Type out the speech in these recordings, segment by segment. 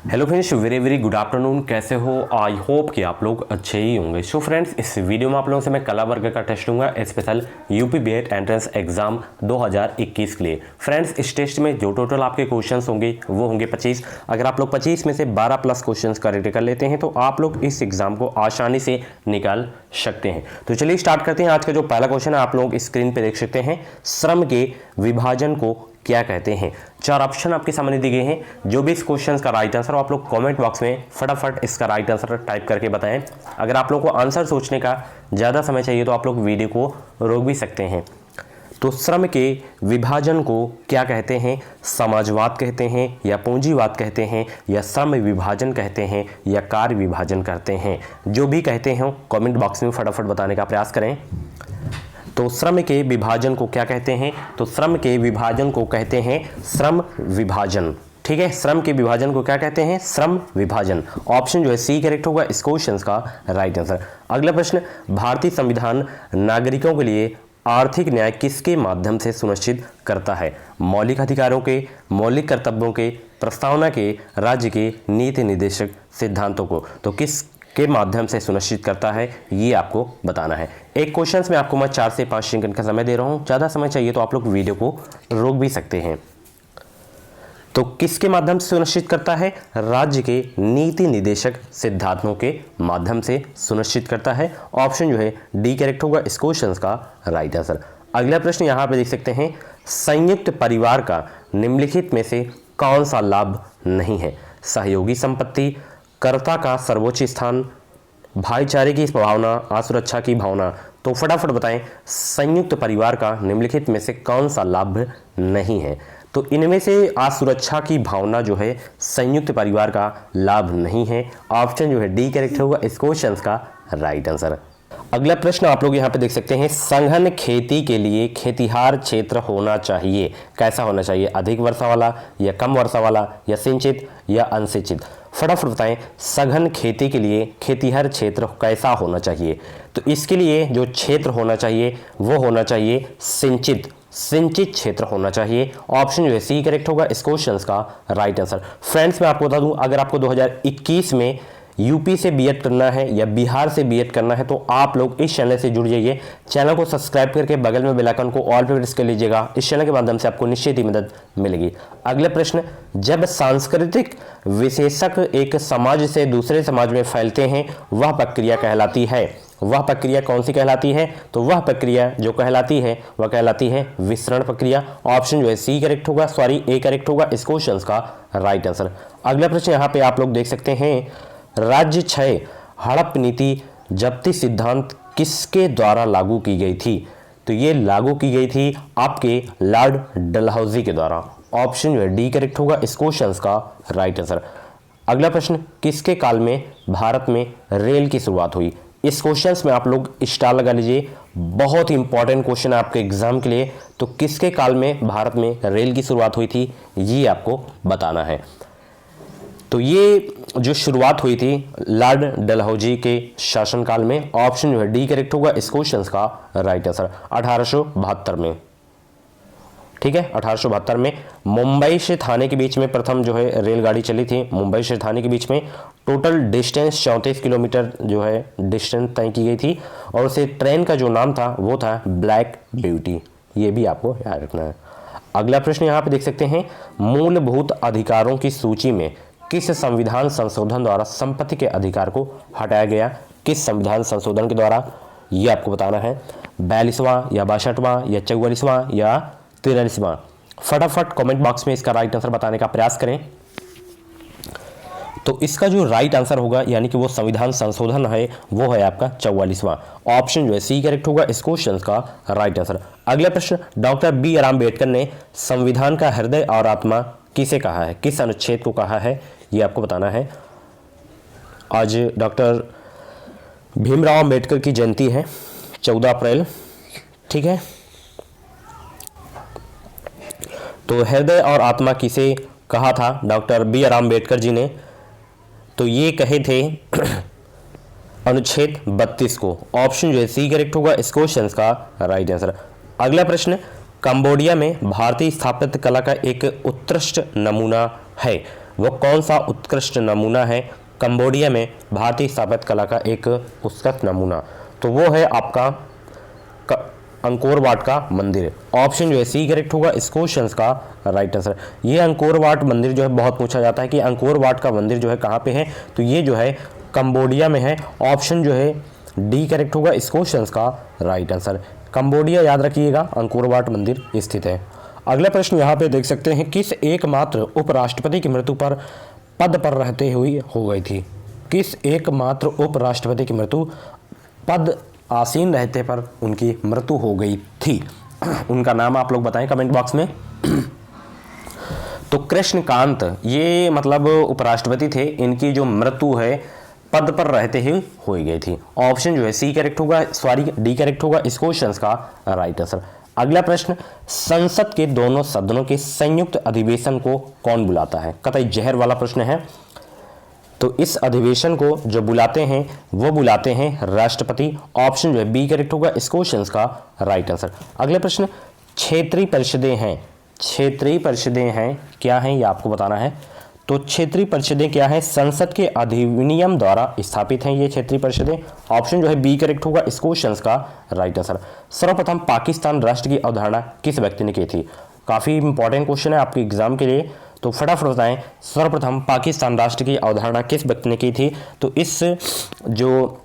Hello friends, very very good afternoon. कैसे हो? I hope कि आप लोग अच्छे ही होंगे। सो फ्रेंड्स, इस वीडियो में आप लोगों से मैं कला वर्ग का टेस्ट लूंगा, special UP BEd entrance exam 2021 के लिए। फ्रेंड्स, इस टेस्ट में जो टोटल आपके क्वेश्चंस होंगे वो होंगे 25। अगर आप लोग 25 में से 12 प्लस क्वेश्चंस करेक्ट कर लेते हैं तो आप लोग इस एग्जाम को आसानी से निकाल सकते हैं। तो चलिए स्टार्ट करते हैं। आज का जो पहला क्वेश्चन है आप लोग स्क्रीन पे देख सकते हैं। श्रम के विभाजन को क्या कहते हैं? 4 ऑप्शन आपके सामने दिए गए हैं। जो भी इस क्वेश्चन का राइट आंसर आप लोग कमेंट बॉक्स में फटाफट इसका राइट आंसर टाइप करके बताएं। अगर आप लोगों को आंसर सोचने का ज़्यादा समय चाहिए तो आप लोग वीडियो को रोक भी सकते हैं। तो श्रम के विभाजन को क्या कहते हैं? समाजवाद कहते हैं या पूंजीवाद कहते हैं या श्रम विभाजन कहते हैं या कार्य विभाजन कहते हैं? जो भी कहते हैं कमेंट बॉक्स में फटाफट बताने का प्रयास करें। तो श्रम के विभाजन को क्या कहते हैं? तो श्रम के विभाजन को कहते हैं श्रम विभाजन। ठीक है, श्रम के विभाजन को क्या कहते हैं? श्रम विभाजन। ऑप्शन जो है सी करेक्ट होगा इस क्वेश्चन का राइट आंसर। अगला प्रश्न, भारतीय संविधान नागरिकों के लिए आर्थिक न्याय किसके माध्यम से सुनिश्चित करता है? मौलिक अधिकारों के, मौलिक कर्तव्यों के, प्रस्तावना के, राज्य के नीति निर्देशक सिद्धांतों को। तो किस के माध्यम से सुनिश्चित करता है ये आपको बताना है। एक क्वेश्चन में आपको मैं 4 से 5 सेकंड का समय दे रहा हूं। ज़्यादा समय चाहिए तो आप लोग वीडियो को रोक भी सकते हैं। तो किसके माध्यम से सुनिश्चित करता है? राज्य के नीति निर्देशक सिद्धांतों के माध्यम से सुनिश्चित करता है। ऑप्शन जो है डी करेक्ट होगा इस क्वेश्चन का राइट आंसर। अगला प्रश्न यहाँ पे देख सकते हैं, संयुक्त परिवार का निम्नलिखित में से कौन सा लाभ नहीं है? सहयोगी संपत्ति, कर्ता का सर्वोच्च स्थान, भाईचारे की भावना, असुरक्षा की भावना। तो फटाफट बताएं, संयुक्त परिवार का निम्नलिखित में से कौन सा लाभ नहीं है? तो इनमें से असुरक्षा की भावना जो है संयुक्त परिवार का लाभ नहीं है। ऑप्शन जो है डी करेक्ट होगा इस क्वेश्चन का राइट आंसर। अगला प्रश्न आप लोग यहाँ पे देख सकते हैं, सघन खेती के लिए खेतिहार क्षेत्र होना चाहिए। कैसा होना चाहिए? अधिक वर्षा वाला या कम वर्षा वाला या सिंचित या अनसिंचित? फटाफट बताएं, सघन खेती के लिए खेतिहर क्षेत्र कैसा होना चाहिए? तो इसके लिए जो क्षेत्र होना चाहिए वो होना चाहिए सिंचित क्षेत्र होना चाहिए। ऑप्शन जो है सी करेक्ट होगा इस क्वेश्चन का राइट आंसर। फ्रेंड्स, मैं आपको बता दूं, अगर आपको 2021 में यूपी से बीएड करना है या बिहार से बीएड करना है तो आप लोग इस चैनल से जुड़ जाइए। चैनल को सब्सक्राइब करके बगल में बेल आइकन को ऑल पे प्रेस कर लीजिएगा। इस चैनल के माध्यम से आपको निश्चित ही मदद मिलेगी। अगला प्रश्न, जब सांस्कृतिक विशेषक एक समाज से दूसरे समाज में फैलते हैं वह प्रक्रिया कहलाती है। वह प्रक्रिया कौन सी कहलाती है? तो वह प्रक्रिया जो कहलाती है वह कहलाती है विसरण प्रक्रिया। ऑप्शन जो है सी करेक्ट होगा, सॉरी ए करेक्ट होगा इस क्वेश्चन का राइट आंसर। अगला प्रश्न यहाँ पे आप लोग देख सकते हैं, राज्य क्षय हड़प नीति जब्ती सिद्धांत किसके द्वारा लागू की गई थी? तो ये लागू की गई थी आपके लॉर्ड डलहौजी के द्वारा। ऑप्शन जो है डी करेक्ट होगा इस क्वेश्चन का राइट आंसर। अगला प्रश्न, किसके काल में भारत में रेल की शुरुआत हुई? इस क्वेश्चन में आप लोग स्टार लगा लीजिए, बहुत ही इंपॉर्टेंट क्वेश्चन है आपके एग्जाम के लिए। तो किसके काल में भारत में रेल की शुरुआत हुई थी ये आपको बताना है। तो ये जो शुरुआत हुई थी लॉर्ड डलहौजी के शासनकाल में। ऑप्शन जो है डी करेक्ट होगा इस क्वेश्चन का राइट आंसर। 1872 में, ठीक है, 1872 में मुंबई से थाने के बीच में प्रथम जो है रेलगाड़ी चली थी। मुंबई से थाने के बीच में टोटल डिस्टेंस 34 किलोमीटर जो है डिस्टेंस तय की गई थी और उसे ट्रेन का जो नाम था वो था ब्लैक ब्यूटी। ये भी आपको याद रखना है। अगला प्रश्न यहाँ पे देख सकते हैं, मूलभूत अधिकारों की सूची में किस संविधान संशोधन द्वारा संपत्ति के अधिकार को हटाया गया? किस संविधान संशोधन के द्वारा ये आपको बताना है। 42वां या 62वां या 44वां या 43वां? फटाफट कमेंट बॉक्स में इसका राइट आंसर बताने का प्रयास करें। तो इसका जो राइट आंसर होगा यानी कि वो संविधान संशोधन है वो है आपका 44वां। ऑप्शन जो है सी करेक्ट होगा इस क्वेश्चन का राइट आंसर। अगला प्रश्न, डॉक्टर बी आर अम्बेडकर ने संविधान का हृदय और आत्मा किसे कहा है? किस अनुच्छेद को कहा है ये आपको बताना है। आज डॉक्टर भीमराव अम्बेडकर की जयंती है 14 अप्रैल, ठीक है। तो हृदय और आत्मा किसे कहा था doctor B are Ambedkar ji ने? तो ये कहे थे अनुच्छेद 32 को। ऑप्शन जो है सी करेक्ट होगा इस क्वेश्चन का राइट आंसर। अगला प्रश्न, कंबोडिया में भारतीय स्थापत्य कला का एक उत्कृष्ट नमूना है। वो कौन सा उत्कृष्ट नमूना है कंबोडिया में भारतीय स्थापत्य कला का एक उत्कृष्ट नमूना? तो वो है आपका अंकोर वाट का मंदिर। ऑप्शन जो है सी करेक्ट होगा इस क्वेश्चन का राइट आंसर। ये अंकोर वाट मंदिर जो है बहुत पूछा जाता है कि अंकोर वाट का मंदिर जो है कहाँ पे है, तो ये जो है कंबोडिया में है। ऑप्शन जो है डी करेक्ट होगा इस क्वेश्चन का राइट आंसर। कंबोडिया याद रखिएगा, अंकोर वाट मंदिर स्थित है। अगला प्रश्न यहाँ पे देख सकते हैं, किस एकमात्र उपराष्ट्रपति की मृत्यु पर पद पर रहते हुए हो गई थी? किस एकमात्र उपराष्ट्रपति की मृत्यु पद आसीन रहते पर उनकी मृत्यु हो गई थी? उनका नाम आप लोग बताएं कमेंट बॉक्स में। तो कृष्णकांत ये मतलब उपराष्ट्रपति थे, इनकी जो मृत्यु है पद पर रहते ही हो गई थी। ऑप्शन जो है सी करेक्ट होगा, सॉरी डी करेक्ट होगा इस क्वेश्चन का राइट आंसर। अगला प्रश्न, संसद के दोनों सदनों के संयुक्त अधिवेशन को कौन बुलाता है? कतई जहर वाला प्रश्न है। तो इस अधिवेशन को जो बुलाते हैं वो बुलाते हैं राष्ट्रपति। ऑप्शन जो है बी करेक्ट होगा इस क्वेश्चन का राइट आंसर। अगले प्रश्न, क्षेत्रीय परिषदें हैं, क्षेत्रीय परिषदें हैं क्या हैं ये आपको बताना है। तो क्षेत्रीय परिषदें क्या है? संसद के अधिनियम द्वारा स्थापित हैं ये क्षेत्रीय परिषदें। ऑप्शन जो है बी करेक्ट होगा इस क्वेश्चन का राइट आंसर। सर्वप्रथम पाकिस्तान राष्ट्र की अवधारणा किस व्यक्ति ने की थी? काफी इंपॉर्टेंट क्वेश्चन है आपके एग्जाम के लिए, तो फटाफट बताएं सर्वप्रथम पाकिस्तान राष्ट्र की अवधारणा किस व्यक्ति ने की थी? तो इस जो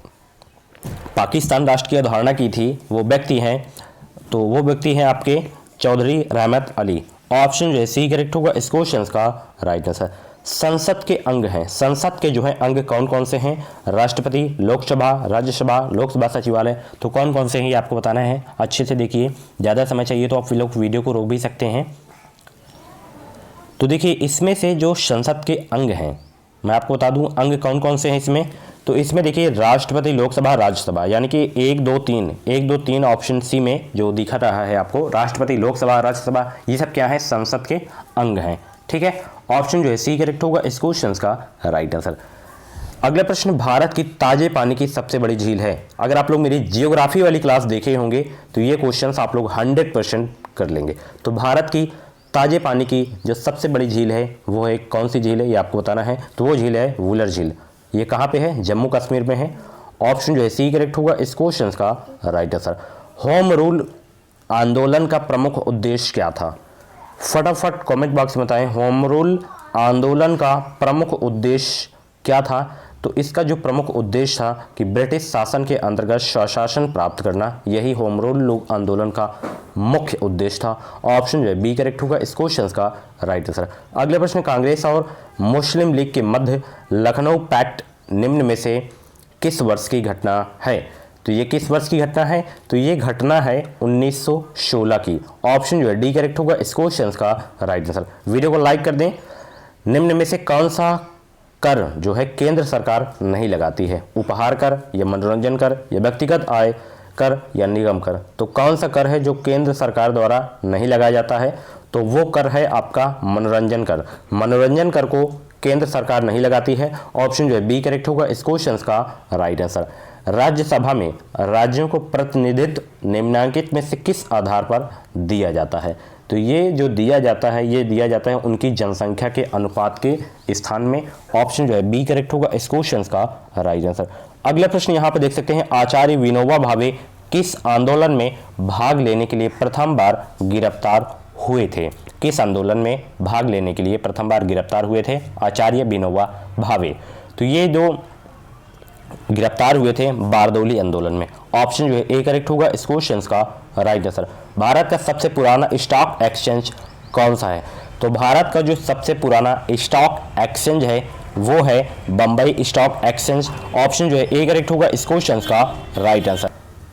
पाकिस्तान राष्ट्र की अवधारणा की थी वो व्यक्ति हैं, तो वो व्यक्ति हैं आपके चौधरी रहमत अली। ऑप्शन जो है सी करेक्ट होगा इस क्वेश्चन का राइट आंसर। संसद के अंग हैं, संसद के जो है अंग कौन कौन से हैं? राष्ट्रपति, लोकसभा, राज्यसभा, लोकसभा सचिवालय। तो कौन कौन से हैं ये आपको बताना है। अच्छे से देखिए, ज़्यादा समय चाहिए तो आप लोग वीडियो को रोक भी सकते हैं। तो देखिए इसमें से जो संसद के अंग हैं, मैं आपको बता दूं अंग कौन कौन से हैं इसमें। तो इसमें देखिए राष्ट्रपति, लोकसभा, राज्यसभा, यानी कि 1 2 3 ऑप्शन सी में जो दिखा रहा है आपको, राष्ट्रपति, लोकसभा, राज्यसभा, ये सब क्या है? संसद के अंग हैं। ठीक है, ऑप्शन जो है सी करेक्ट होगा इस क्वेश्चन का राइट आंसर। अगला प्रश्न, भारत की ताजे पानी की सबसे बड़ी झील है। अगर आप लोग मेरी जियोग्राफी वाली क्लास देखे होंगे तो ये क्वेश्चन आप लोग 100% कर लेंगे। तो भारत की ताजे पानी की जो सबसे बड़ी झील है वो है कौन सी झील है ये आपको बताना है। तो वो झील है वुलर झील। ये कहाँ पे है? जम्मू कश्मीर में है। ऑप्शन जो है सी करेक्ट होगा इस क्वेश्चन का राइट आंसर। होम रूल आंदोलन का प्रमुख उद्देश्य क्या था? फटाफट कमेंट बॉक्स में बताएं होम रूल आंदोलन का प्रमुख उद्देश्य क्या था। तो इसका जो प्रमुख उद्देश्य था कि ब्रिटिश शासन के अंतर्गत स्वशासन प्राप्त करना, यही होम रूल आंदोलन का मुख्य उद्देश्य था। ऑप्शन जो है बी करेक्ट होगा इस क्वेश्चन का राइट आंसर। अगले प्रश्न, कांग्रेस और मुस्लिम लीग के मध्य लखनऊ पैक्ट निम्न में से किस वर्ष की घटना है? तो ये किस वर्ष की घटना है? तो ये घटना है 1916 की। ऑप्शन जो है डी करेक्ट होगा इस क्वेश्चन का राइट आंसर। वीडियो को लाइक कर दें। निम्न में से कौन सा कर जो है केंद्र सरकार नहीं लगाती है? उपहार कर, या मनोरंजन कर, या व्यक्तिगत आय कर, या निगम कर। तो कौन सा कर है जो केंद्र सरकार द्वारा नहीं लगाया जाता है? तो वो कर है आपका मनोरंजन कर। मनोरंजन कर को केंद्र सरकार नहीं लगाती है। ऑप्शन जो है बी करेक्ट होगा इस क्वेश्चन का राइट आंसर। राज्यसभा में राज्यों को प्रतिनिधित्व निम्नलिखित में से किस आधार पर दिया जाता है? तो ये जो दिया जाता है ये दिया जाता है उनकी जनसंख्या के अनुपात के स्थान में। ऑप्शन जो है बी करेक्ट होगा इस क्वेश्चन का राइट आंसर। अगला प्रश्न यहाँ पे देख सकते हैं, आचार्य विनोबा भावे किस आंदोलन में भाग लेने के लिए प्रथम बार गिरफ्तार हुए थे? किस आंदोलन में भाग लेने के लिए प्रथम बार गिरफ्तार हुए थे आचार्य विनोबा भावे? तो ये जो गिरफ्तार हुए थे बारदौली आंदोलन में। ऑप्शन जो है ए करेक्ट होगा इस क्वेश्चन का राइट आंसर। भारत का सबसे पुराना स्टॉक एक्सचेंज कौन सा है? तो भारत का जो सबसे पुराना स्टॉक एक्सचेंज है वो है बंबई स्टॉक एक्सचेंज। ऑप्शन जो है ए करेक्ट होगा इस क्वेश्चन का राइट आंसर।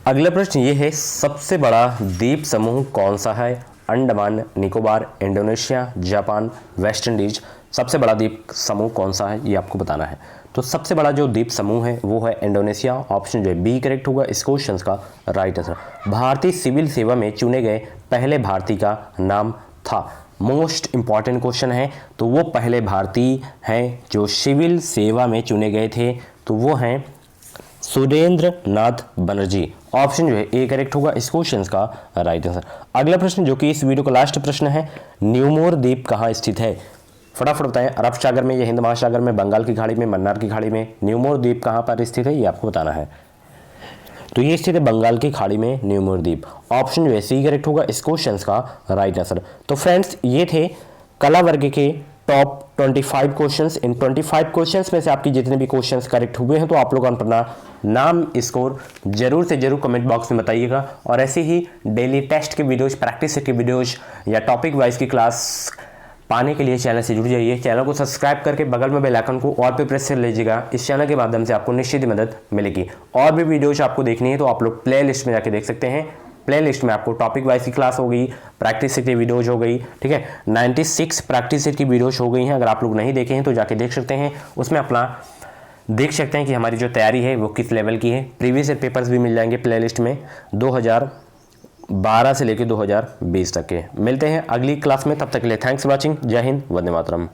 अगला प्रश्न ये है, सबसे बड़ा द्वीप समूह कौन सा है? Andaman Nicobar, Indonesia, Japan, West Indies. सबसे बड़ा द्वीप समूह कौन सा है ये आपको बताना है। तो सबसे बड़ा जो द्वीप समूह है वो है इंडोनेशिया। ऑप्शन जो है बी करेक्ट होगा इस क्वेश्चन का राइट आंसर। भारतीय सिविल सेवा में चुने गए पहले भारतीय का नाम था। मोस्ट इंपॉर्टेंट क्वेश्चन है। तो वो पहले भारतीय हैं जो सिविल सेवा में चुने गए थे, तो वो हैं सुरेंद्र नाथ बनर्जी। ऑप्शन जो है ए करेक्ट होगा इस क्वेश्चन का राइट आंसर। अगला प्रश्न जो कि इस वीडियो का लास्ट प्रश्न है, न्यूमोर द्वीप कहाँ स्थित है? फटाफट बताएं, अरब सागर में या हिंद महासागर में, बंगाल की खाड़ी में, मन्नार की खाड़ी में। न्यूमोर द्वीप कहाँ पर स्थित है ये आपको बताना है। तो ये स्थित है बंगाल की खाड़ी में न्यूमोर द्वीप। ऑप्शन जो है सी करेक्ट होगा इस क्वेश्चन का राइट आंसर। तो फ्रेंड्स ये थे कला वर्ग के टॉप 25 क्वेश्चंस। इन 25 क्वेश्चंस में से आपकी जितने भी क्वेश्चंस करेक्ट हुए हैं तो आप लोग अपना नाम स्कोर जरूर से जरूर कमेंट बॉक्स में बताइएगा। और ऐसे ही डेली टेस्ट के वीडियोज, प्रैक्टिस के वीडियोज या टॉपिक वाइज की क्लास पाने के लिए चैनल से जुड़ जाइए। चैनल को सब्सक्राइब करके बगल में बेल आइकन को ऑल पे प्रेस कर लीजिएगा। इस चैनल के माध्यम से आपको निश्चित ही मदद मिलेगी। और भी वीडियोज आपको देखनी है तो आप लोग प्ले लिस्ट में जाके देख सकते हैं। प्ले लिस्ट में आपको टॉपिक वाइज की क्लास हो गई, प्रैक्टिस सेट की वीडियोज हो गई, ठीक है, 96 प्रैक्टिस सेट की वीडियोज हो गई हैं। अगर आप लोग नहीं देखे हैं तो जाके देख सकते हैं। उसमें अपना देख सकते हैं कि हमारी जो तैयारी है वो किस लेवल की है। प्रीवियस ईयर पेपर्स भी मिल जाएंगे प्ले लिस्ट में 2012 से लेकर 2020 तक के। मिलते हैं अगली क्लास में, तब तक के लिए थैंक्स फॉर वॉचिंग। जय हिंद, वंदे मातरम।